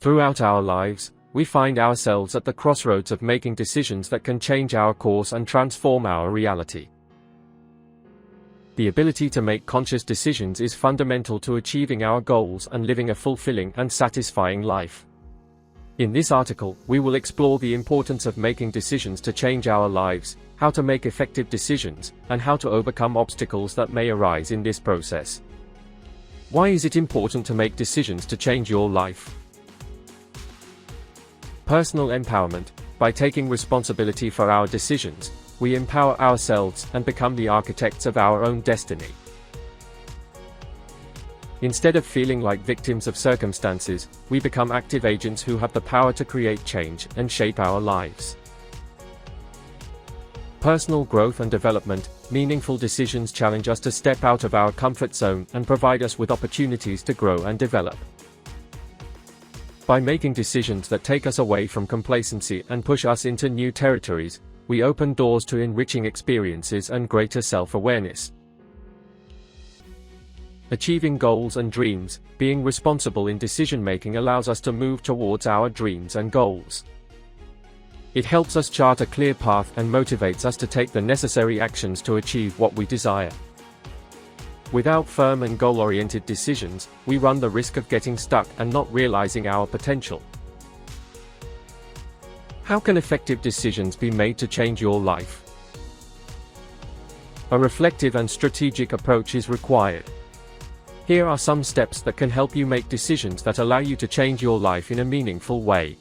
Throughout our lives, we find ourselves at the crossroads of making decisions that can change our course and transform our reality. The ability to make conscious decisions is fundamental to achieving our goals and living a fulfilling and satisfying life. In this article, we will explore the importance of making decisions to change our lives, how to make effective decisions, and how to overcome obstacles that may arise in this process. Why is it important to make decisions to change your life? Personal empowerment. By taking responsibility for our decisions, we empower ourselves and become the architects of our own destiny. Instead of feeling like victims of circumstances, we become active agents who have the power to create change and shape our lives. Personal growth and development. Meaningful decisions challenge us to step out of our comfort zone and provide us with opportunities to grow and develop. By making decisions that take us away from complacency and push us into new territories, we open doors to enriching experiences and greater self-awareness. Achieving goals and dreams. Being responsible in decision-making allows us to move towards our dreams and goals. It helps us chart a clear path and motivates us to take the necessary actions to achieve what we desire. Without firm and goal-oriented decisions, we run the risk of getting stuck and not realizing our potential. How can effective decisions be made to change your life? A reflective and strategic approach is required. Here are some steps that can help you make decisions that allow you to change your life in a meaningful way.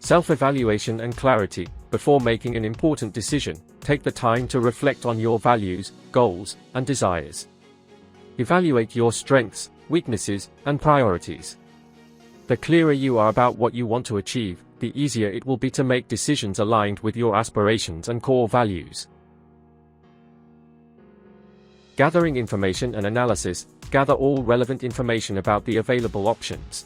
Self-evaluation and clarity. Before making an important decision, take the time to reflect on your values, goals, and desires. Evaluate your strengths, weaknesses, and priorities. The clearer you are about what you want to achieve, the easier it will be to make decisions aligned with your aspirations and core values. Gathering information and analysis. Gather all relevant information about the available options.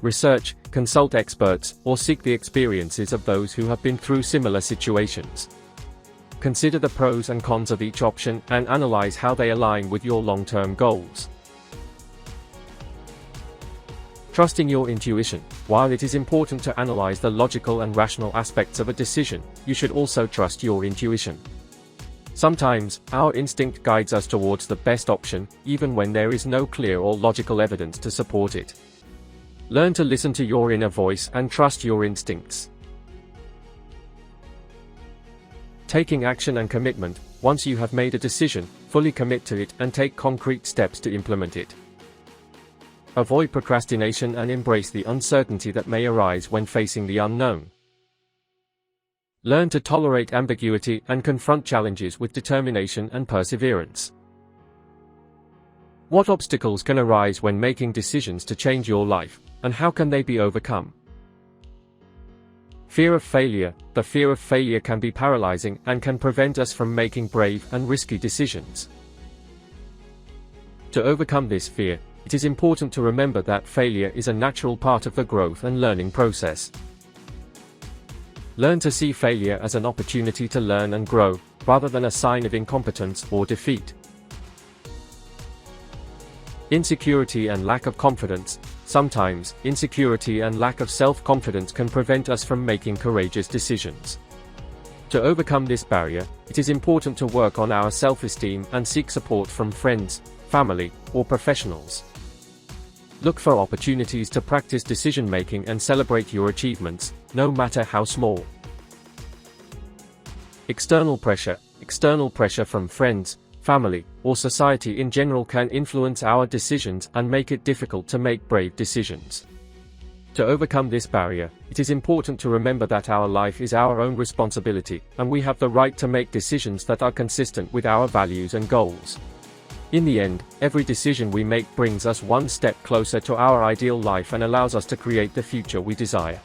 Research, consult experts, or seek the experiences of those who have been through similar situations. Consider the pros and cons of each option and analyze how they align with your long-term goals. Trusting your intuition. While it is important to analyze the logical and rational aspects of a decision, you should also trust your intuition. Sometimes, our instinct guides us towards the best option, even when there is no clear or logical evidence to support it. Learn to listen to your inner voice and trust your instincts. Taking action and commitment. Once you have made a decision, fully commit to it and take concrete steps to implement it. Avoid procrastination and embrace the uncertainty that may arise when facing the unknown. Learn to tolerate ambiguity and confront challenges with determination and perseverance. What obstacles can arise when making decisions to change your life, and how can they be overcome? Fear of failure. The fear of failure can be paralyzing and can prevent us from making brave and risky decisions. To overcome this fear, it is important to remember that failure is a natural part of the growth and learning process. Learn to see failure as an opportunity to learn and grow, rather than a sign of incompetence or defeat. Insecurity and lack of confidence. Sometimes, insecurity and lack of self-confidence can prevent us from making courageous decisions. To overcome this barrier, it is important to work on our self-esteem and seek support from friends, family, or professionals. Look for opportunities to practice decision-making and celebrate your achievements, no matter how small. External pressure. External pressure from friends, family, or society in general can influence our decisions and make it difficult to make brave decisions. To overcome this barrier, it is important to remember that our life is our own responsibility, and we have the right to make decisions that are consistent with our values and goals. In the end, every decision we make brings us one step closer to our ideal life and allows us to create the future we desire.